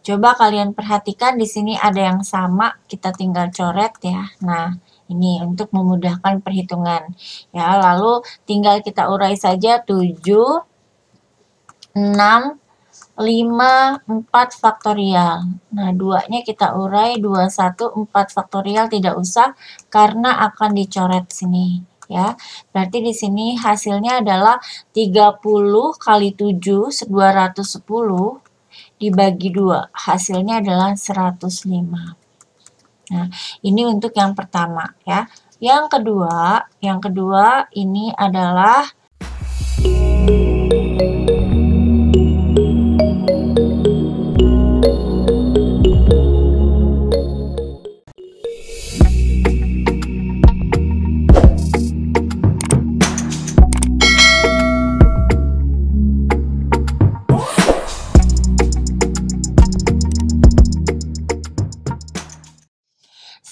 Coba kalian perhatikan di sini ada yang sama, kita tinggal coret ya. Nah, ini untuk memudahkan perhitungan. Ya, lalu tinggal kita urai saja 7, 6, 5, 4 faktorial. Nah, 2-nya kita urai 2, 1, 4 faktorial tidak usah karena akan dicoret sini. Ya, berarti di sini hasilnya adalah 30 kali 7, 210 dibagi 2. Hasilnya adalah 105. Nah, ini untuk yang pertama ya. Yang kedua ini adalah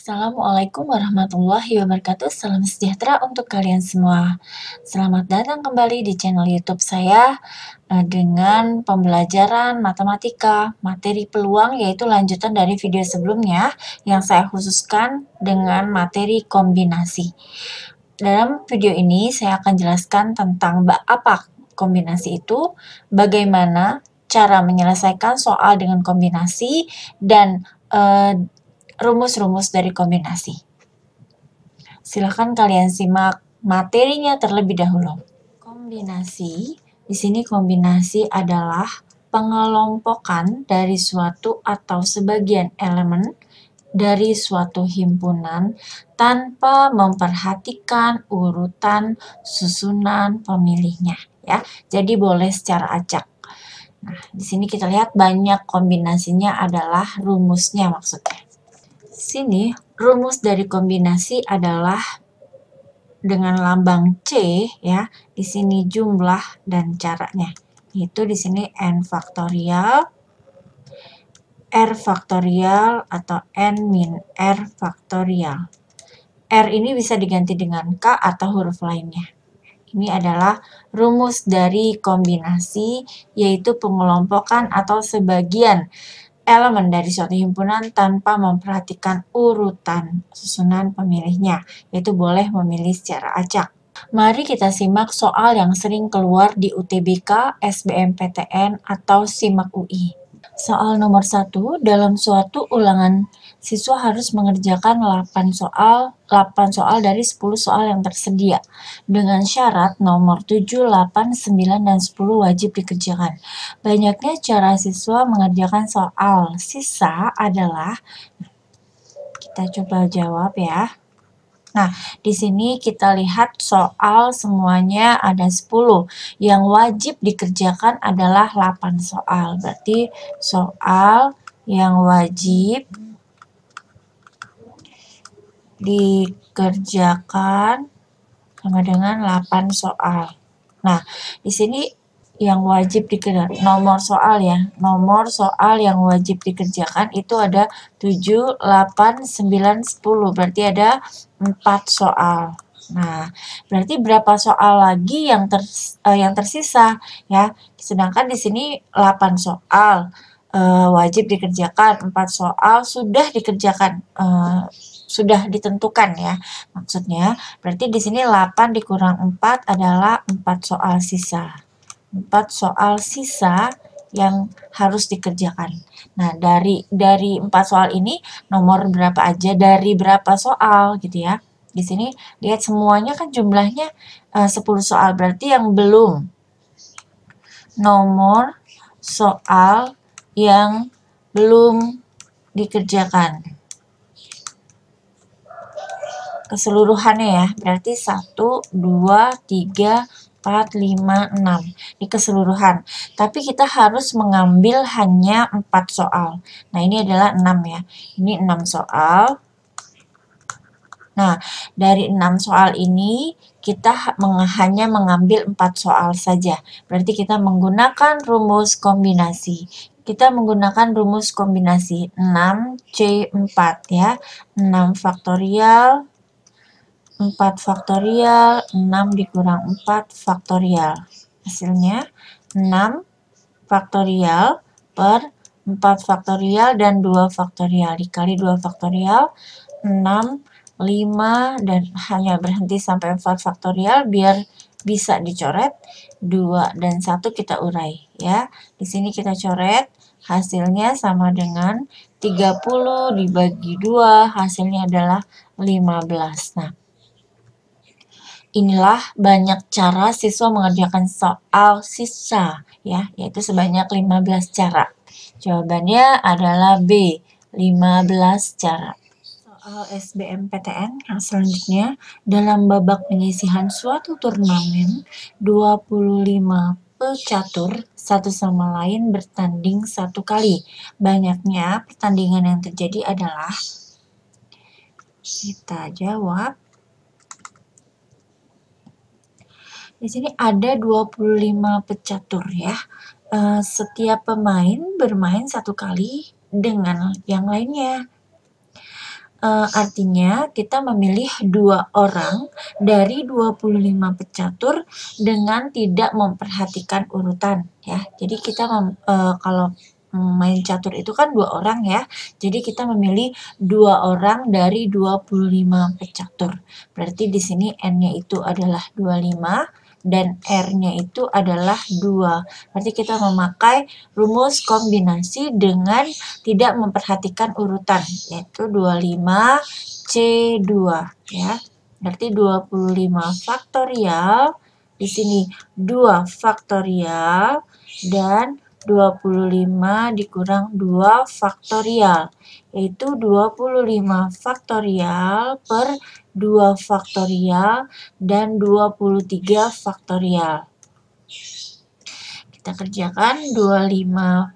Assalamualaikum warahmatullahi wabarakatuh. Salam sejahtera untuk kalian semua. Selamat datang kembali di channel YouTube saya dengan pembelajaran matematika, materi peluang, yaitu lanjutan dari video sebelumnya yang saya khususkan dengan materi kombinasi. Dalam video ini saya akan jelaskan tentang apa kombinasi itu, bagaimana cara menyelesaikan soal dengan kombinasi, dan rumus-rumus dari kombinasi. Silahkan kalian simak materinya terlebih dahulu. Kombinasi, di sini kombinasi adalah pengelompokan dari suatu atau sebagian elemen dari suatu himpunan tanpa memperhatikan urutan susunan pemilihnya, ya. Jadi boleh secara acak. Nah, di sini kita lihat banyak kombinasinya adalah rumusnya maksudnya. Sini rumus dari kombinasi adalah dengan lambang C ya. Di sini jumlah dan caranya. Itu di sini n faktorial, r faktorial atau n min r faktorial. R ini bisa diganti dengan K atau huruf lainnya. Ini adalah rumus dari kombinasi, yaitu pengelompokan atau sebagian elemen dari suatu himpunan tanpa memperhatikan urutan susunan pemilihnya, yaitu boleh memilih secara acak. Mari kita simak soal yang sering keluar di UTBK, SBMPTN, atau SIMAK UI. Soal nomor 1, dalam suatu ulangan, siswa harus mengerjakan 8 soal dari 10 soal yang tersedia. Dengan syarat nomor 7, 8, 9, dan 10 wajib dikerjakan. Banyaknya cara siswa mengerjakan soal sisa adalah, kita coba jawab ya. Nah, di sini kita lihat soal semuanya ada 10. Yang wajib dikerjakan adalah 8 soal. Berarti soal yang wajib dikerjakan sama dengan 8 soal. Nah, di sini yang wajib dikerjakan, nomor soal yang wajib dikerjakan itu ada 7, 8, 9, 10. Berarti ada 4 soal. Nah, berarti berapa soal lagi yang tersisa ya? Sedangkan di sini 8 soal wajib dikerjakan, 4 soal sudah dikerjakan, sudah ditentukan ya. Maksudnya, berarti di sini 8 dikurang 4 adalah 4 soal sisa. 4 soal sisa yang harus dikerjakan. Nah, dari 4 soal ini nomor berapa aja dari berapa soal gitu ya. Di sini lihat semuanya kan jumlahnya 10 soal, berarti yang belum. Nomor soal yang belum dikerjakan. Keseluruhannya ya, berarti 1, 2, 3, 4, 5, 6 di keseluruhan. Tapi kita harus mengambil hanya 4 soal. Nah, ini adalah 6 ya. Ini 6 soal. Nah, dari 6 soal ini kita hanya mengambil 4 soal saja. Berarti kita menggunakan rumus kombinasi. Kita menggunakan rumus kombinasi 6C4 ya. 6 faktorial 4 faktorial, 6 dikurang 4 faktorial. Hasilnya 6 faktorial per 4 faktorial dan 2 faktorial. Dikali 2 faktorial, 6, 5, dan hanya berhenti sampai 4 faktorial biar bisa dicoret. 2 dan 1 kita urai ya. Di sini kita coret, hasilnya sama dengan 30 dibagi 2, hasilnya adalah 15. Nah, inilah banyak cara siswa mengerjakan soal sisa ya, yaitu sebanyak 15 cara. Jawabannya adalah B, 15 cara. Soal SBMPTN yang selanjutnya, dalam babak penyisihan suatu turnamen, 25 pecatur satu sama lain bertanding satu kali. Banyaknya pertandingan yang terjadi adalah, kita jawab, di sini ada 25 pecatur ya. Setiap pemain bermain satu kali dengan yang lainnya. Artinya kita memilih 2 orang dari 25 pecatur dengan tidak memperhatikan urutan ya. Jadi kita kalau main catur itu kan 2 orang ya. Jadi kita memilih 2 orang dari 25 pecatur. Berarti di sini N-nya itu adalah 25 dan R-nya itu adalah 2. Berarti kita memakai rumus kombinasi dengan tidak memperhatikan urutan, yaitu 25 C2 ya. Berarti 25 faktorial, di sini 2 faktorial dan 25 dikurang 2 faktorial, yaitu 25 faktorial per 2 faktorial dan 23 faktorial. Kita kerjakan 25,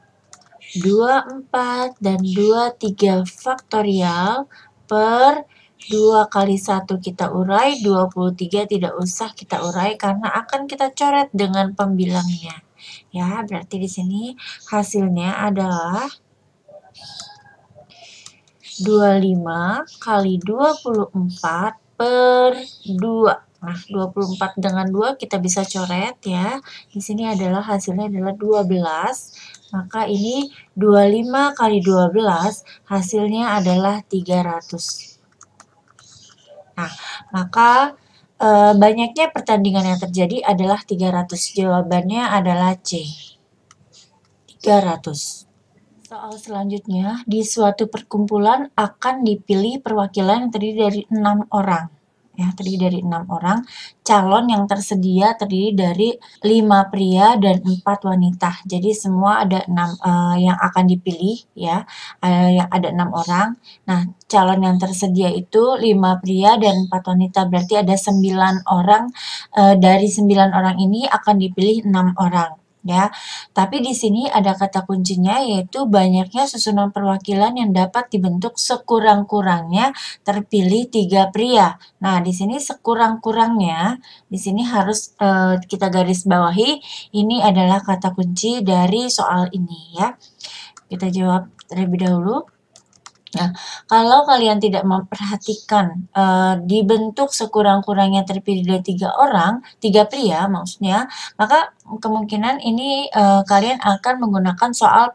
24, dan 23 faktorial per 2 kali 1 kita urai, 23 tidak usah kita urai karena akan kita coret dengan pembilangnya. Ya, berarti di sini hasilnya adalah 25 kali 24 per 2. Nah, 24 dengan 2 kita bisa coret ya. Di sini adalah hasilnya adalah 12. Maka ini 25 kali 12 hasilnya adalah 300. Nah, maka banyaknya pertandingan yang terjadi adalah 300. Jawabannya adalah C. 300. Soal selanjutnya, di suatu perkumpulan akan dipilih perwakilan yang terdiri dari 6 orang. Ya, terdiri dari 6 orang. Calon yang tersedia terdiri dari 5 pria dan 4 wanita. Jadi semua ada 6 yang akan dipilih ya. Yang ada 6 orang. Nah, calon yang tersedia itu 5 pria dan 4 wanita. Berarti ada 9 orang. Dari 9 orang ini akan dipilih 6 orang. Ya, tapi di sini ada kata kuncinya yaitu banyaknya susunan perwakilan yang dapat dibentuk sekurang-kurangnya terpilih 3 pria. Nah, di sini sekurang-kurangnya, di sini harus kita garis bawahi, ini adalah kata kunci dari soal ini ya. Kita jawab terlebih dahulu. Nah, kalau kalian tidak memperhatikan dibentuk sekurang-kurangnya terpilih dari 3 orang, 3 pria maksudnya, maka kemungkinan ini kalian akan menggunakan soal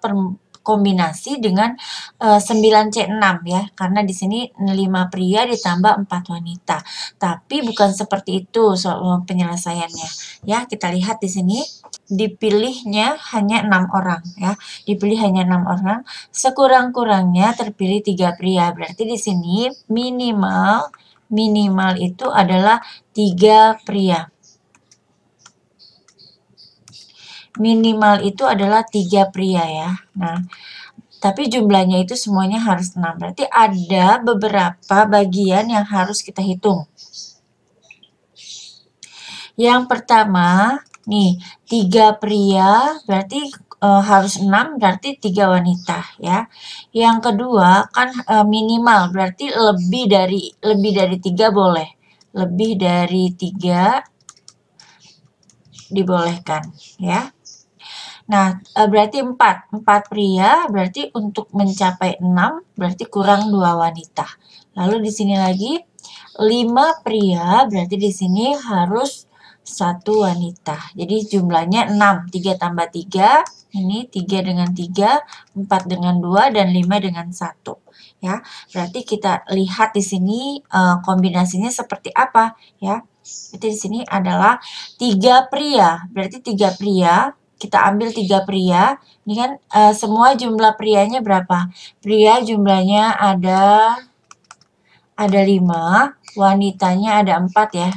kombinasi dengan 9C6 ya, karena di sini 5 pria ditambah 4 wanita. Tapi bukan seperti itu soal penyelesaiannya. Ya, kita lihat di sini dipilihnya hanya 6 orang ya. Dipilih hanya 6 orang, sekurang-kurangnya terpilih 3 pria. Berarti di sini minimal itu adalah 3 pria. Minimal itu adalah 3 pria ya. Nah, tapi jumlahnya itu semuanya harus 6. Berarti ada beberapa bagian yang harus kita hitung. Yang pertama, nih, 3 pria berarti harus 6, berarti 3 wanita ya. Yang kedua kan minimal, berarti lebih dari 3 boleh. Lebih dari 3 dibolehkan ya. Nah, berarti 4 pria, berarti untuk mencapai 6, berarti kurang 2 wanita. Lalu di sini lagi, 5 pria, berarti di sini harus 1 wanita. Jadi jumlahnya 6. 3 tambah 3, ini 3 dengan 3, 4 dengan 2, dan 5 dengan 1. Ya, berarti kita lihat di sini kombinasinya seperti apa ya. Jadi di sini adalah 3 pria. Berarti 3 pria, kita ambil 3 pria. Ini kan semua jumlah prianya berapa? Pria jumlahnya ada 5, wanitanya ada 4 ya.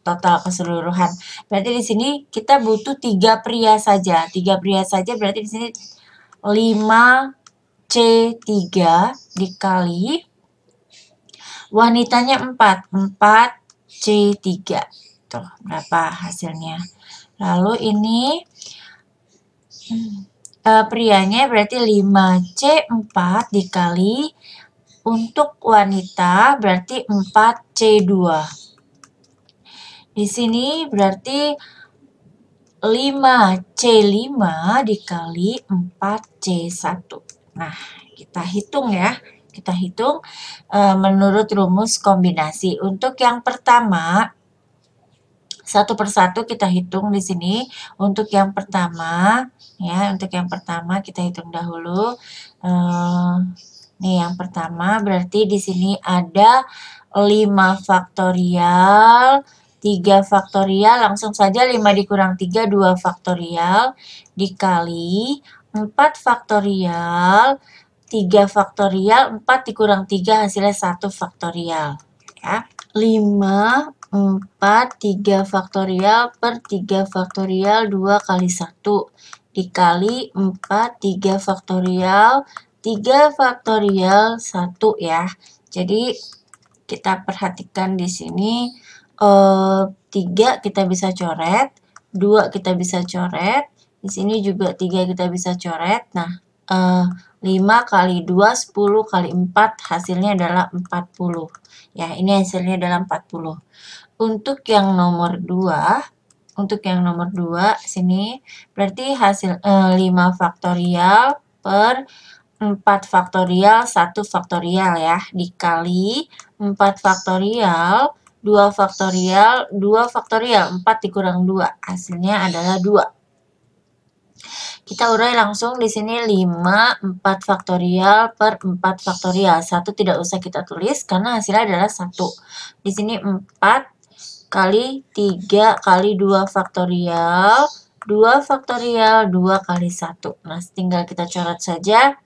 Total keseluruhan. Berarti di sini kita butuh 3 pria saja. 3 pria saja berarti di sini 5C3 dikali wanitanya 4. 4C3. Tuh, berapa hasilnya? Lalu ini prianya berarti 5C4 dikali untuk wanita berarti 4C2. Di sini berarti 5C5 dikali 4C1. Nah, kita hitung ya. Kita hitung menurut rumus kombinasi. Untuk yang pertama, satu persatu kita hitung di sini. Untuk yang pertama, ya, untuk yang pertama kita hitung dahulu. Nih, yang pertama berarti di sini ada 5 faktorial, 3 faktorial, langsung saja 5 dikurang 3, 2 faktorial, dikali 4 faktorial, 3 faktorial, 4 dikurang 3 hasilnya 1 faktorial. Ya. 5, 4, 3 faktorial per 3 faktorial 2 kali 1, dikali 4, 3 faktorial, 3 faktorial 1 ya. Jadi kita perhatikan di sini 3 kita bisa coret, 2 kita bisa coret, di sini juga 3 kita bisa coret. Nah, 5 kali 2, 10 kali 4 hasilnya adalah 40. Ya, ini hasilnya adalah 40. Untuk yang nomor 2, sini berarti hasil 5 faktorial per 4 faktorial 1 faktorial ya, dikali 4 faktorial 2 faktorial, 2 faktorial, 4 dikurang 2, hasilnya adalah 2. Kita urai langsung di sini 5, 4 faktorial per 4 faktorial. 1 tidak usah kita tulis karena hasilnya adalah 1. Di sini 4 kali 3 kali 2 faktorial, 2 faktorial, 2 kali 1. Nah, tinggal kita coret saja.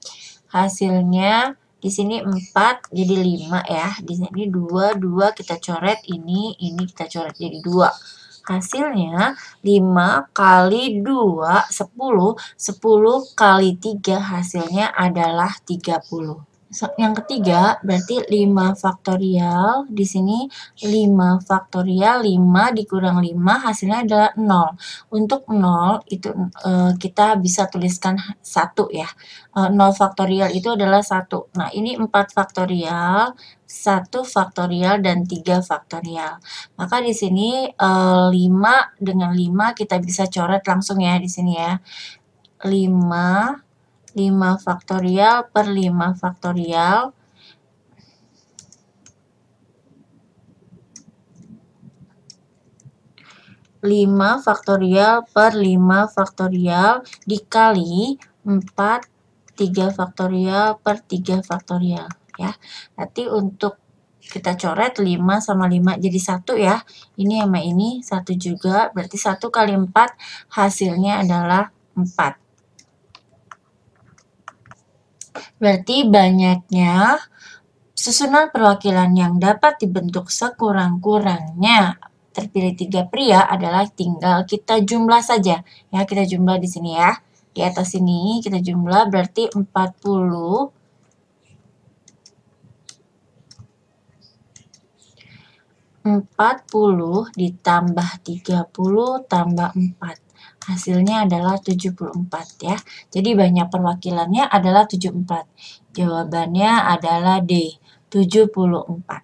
Hasilnya di sini 4 jadi 5 ya. Di sini 2, 2 kita coret ini kita coret jadi 2. Hasilnya 5 kali 2, 10. 10 kali 3 hasilnya adalah 30. Yang ketiga berarti 5 faktorial. Di sini 5 faktorial, 5 dikurang 5 hasilnya adalah 0. Untuk 0 itu kita bisa tuliskan 1 ya. 0 faktorial itu adalah 1. Nah, ini 4 faktorial, 1 faktorial, dan 3 faktorial. Maka di sini 5 dengan 5 kita bisa coret langsung ya di sini ya. 5 faktorial per 5 faktorial. 5 faktorial per 5 faktorial dikali 4, 3 faktorial per 3 faktorial. Ya. Nanti untuk kita coret 5 sama 5 jadi 1 ya. Ini sama ini 1 juga. Berarti 1 kali 4 hasilnya adalah 4. Berarti banyaknya susunan perwakilan yang dapat dibentuk sekurang-kurangnya terpilih 3 pria adalah tinggal kita jumlah saja. Ya, kita jumlah di sini ya. Di atas sini kita jumlah berarti 40 ditambah 30 tambah 4. Hasilnya adalah 74 ya. Jadi banyak perwakilannya adalah 74. Jawabannya adalah D, 74.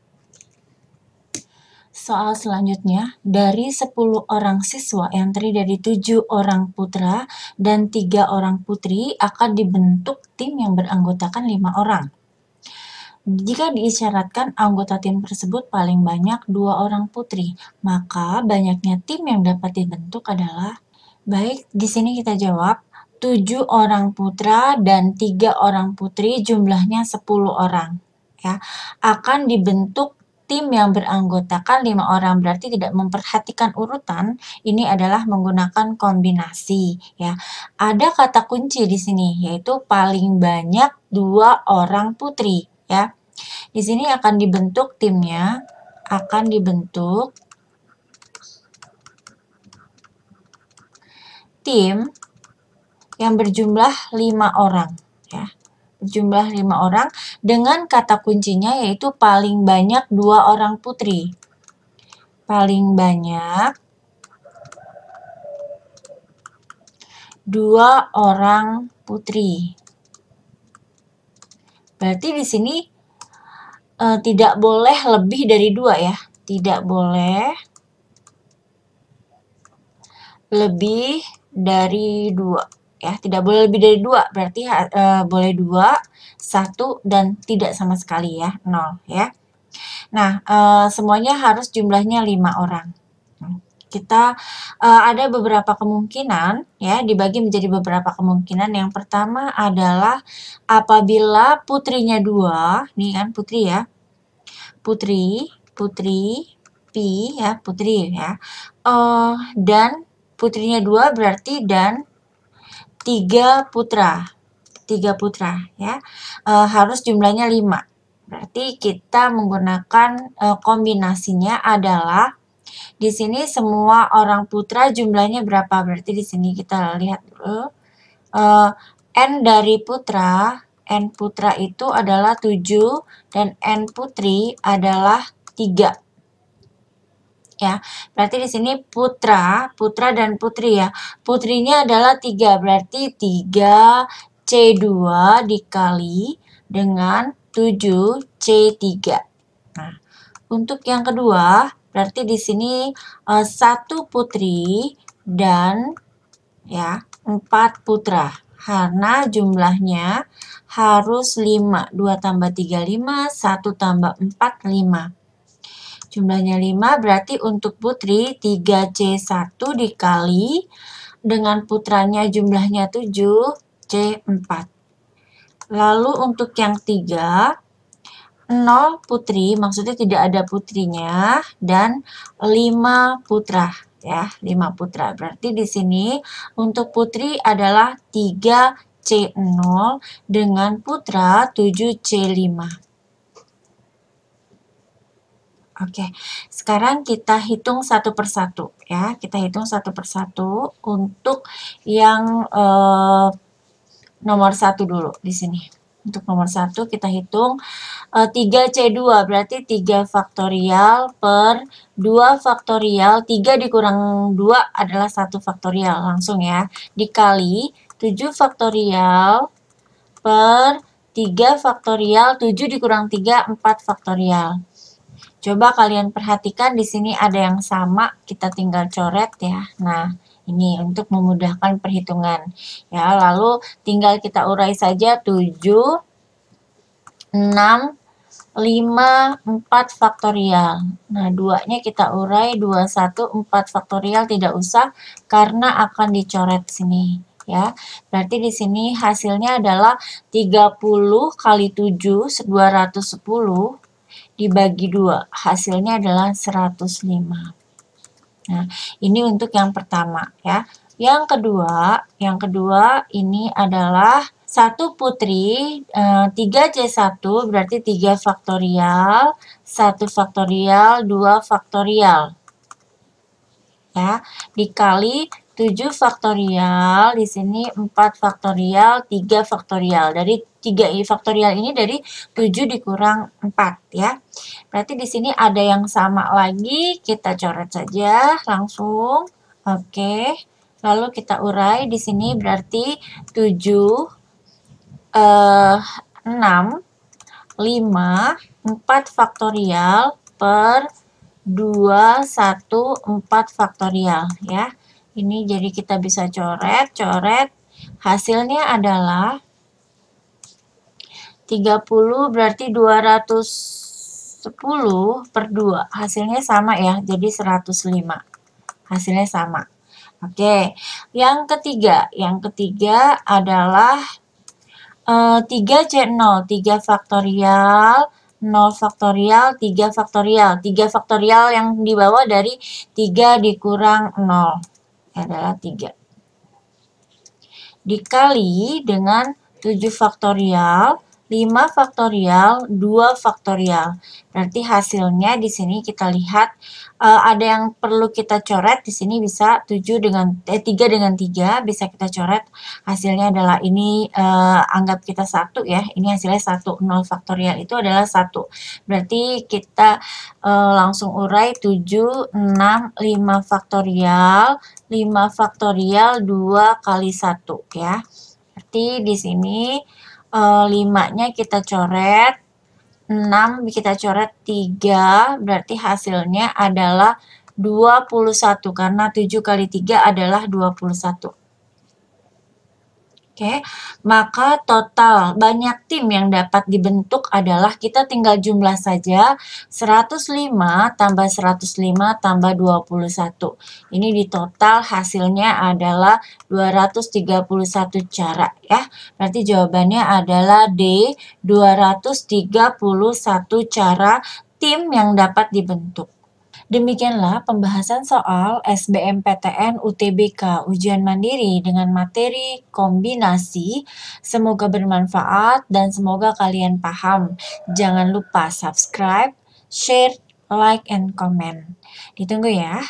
Soal selanjutnya, dari 10 orang siswa yang terdiri dari 7 orang putra dan 3 orang putri akan dibentuk tim yang beranggotakan 5 orang. Jika diisyaratkan anggota tim tersebut paling banyak 2 orang putri, maka banyaknya tim yang dapat dibentuk adalah, baik, di sini kita jawab 7 orang putra dan 3 orang putri, jumlahnya 10 orang. Ya, akan dibentuk tim yang beranggotakan 5 orang, berarti tidak memperhatikan urutan, ini adalah menggunakan kombinasi. Ya, ada kata kunci di sini, yaitu paling banyak 2 orang putri. Ya, di sini akan dibentuk timnya, akan dibentuk tim yang berjumlah 5 orang, ya. Berjumlah 5 orang dengan kata kuncinya yaitu paling banyak 2 orang putri. Paling banyak 2 orang putri. Berarti di sini tidak boleh lebih dari 2 ya. Tidak boleh lebih dari 2. Ya, tidak boleh lebih dari 2, berarti boleh 2, 1, dan tidak sama sekali ya, 0 ya. Nah, semuanya harus jumlahnya 5 orang. Kita ada beberapa kemungkinan ya, dibagi menjadi beberapa kemungkinan. Yang pertama adalah apabila putrinya 2, nih kan putri ya. Putri, pi ya, putri ya. Dan putrinya 2 berarti dan 3 putra. 3 putra ya. Harus jumlahnya 5. Berarti kita menggunakan kombinasinya adalah di sini semua orang putra jumlahnya berapa? Berarti di sini kita lihat dulu. N dari putra, N putra itu adalah 7 dan N putri adalah 3. Ya, berarti di sini putra dan putri ya. Putrinya adalah 3, berarti 3 C2 dikali dengan 7 C3. Nah, untuk yang kedua, berarti di sini 1 putri dan ya 4 putra. Karena jumlahnya harus 5. 2 tambah 3, 5. 1 tambah 4, 5. Jumlahnya 5, berarti untuk putri 3C1 dikali dengan putranya jumlahnya 7, C4. Lalu untuk yang 3, 0 putri, maksudnya tidak ada putrinya, dan 5 putra. Ya, 5 putra. Berarti di sini untuk putri adalah 3C0 dengan putra 7C5. Oke, sekarang kita hitung satu persatu ya. Kita hitung satu persatu untuk yang nomor 1 dulu di sini. Untuk nomor 1 kita hitung 3C2 berarti 3 faktorial per 2 faktorial. 3 dikurang 2 adalah 1 faktorial langsung ya. Dikali 7 faktorial per 3 faktorial. 7 dikurang 3, 4 faktorial. Coba kalian perhatikan di sini ada yang sama, kita tinggal coret ya. Nah, ini untuk memudahkan perhitungan. Ya, lalu tinggal kita urai saja 7, 6, 5, 4 faktorial. Nah, 2-nya kita urai 2, 1, 4 faktorial tidak usah karena akan dicoret sini. Ya, berarti di sini hasilnya adalah 30 kali 7, 210 dibagi 2, hasilnya adalah 105. Nah, ini untuk yang pertama ya. Yang kedua ini adalah 1 putri, 3C1 berarti 3 faktorial, 1 faktorial, 2 faktorial. Ya, dikali 7 faktorial, di sini 4 faktorial, 3 faktorial. Dari 3 faktorial ini dari 7 dikurang 4 ya. Berarti di sini ada yang sama lagi, kita coret saja langsung. Oke. Lalu kita urai di sini berarti 7 6 5 4 faktorial per 2, 1, 4 faktorial ya. Ini jadi kita bisa coret. Hasilnya adalah 30 berarti 210 per 2. Hasilnya sama ya, jadi 105. Hasilnya sama. Oke, yang ketiga. Yang ketiga adalah 3C0. 3 faktorial, 0 faktorial, 3 faktorial. 3 faktorial yang dibawa dari 3 dikurang 0 adalah 3. Dikali dengan 7 faktorial, 5 faktorial, 2 faktorial. Berarti hasilnya di sini kita lihat ada yang perlu kita coret. Di sini bisa 3 dengan 3 bisa kita coret. Hasilnya adalah ini, anggap kita 1 ya. Ini hasilnya 1. 0 faktorial itu adalah 1. Berarti kita langsung urai 7, 6, 5 faktorial, 5 faktorial 2 kali 1 ya. Berarti di sini 5-nya kita coret, 6 kita coret 3, berarti hasilnya adalah 21 karena 7 kali 3 adalah 21. Oke, maka total banyak tim yang dapat dibentuk adalah kita tinggal jumlah saja 105 tambah 105 tambah 21. Ini di total hasilnya adalah 231 cara ya. Berarti jawabannya adalah D, 231 cara tim yang dapat dibentuk. Demikianlah pembahasan soal SBMPTN UTBK ujian mandiri dengan materi kombinasi. Semoga bermanfaat dan semoga kalian paham. Jangan lupa subscribe, share, like, and comment. Ditunggu ya.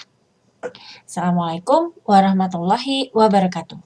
Assalamualaikum warahmatullahi wabarakatuh.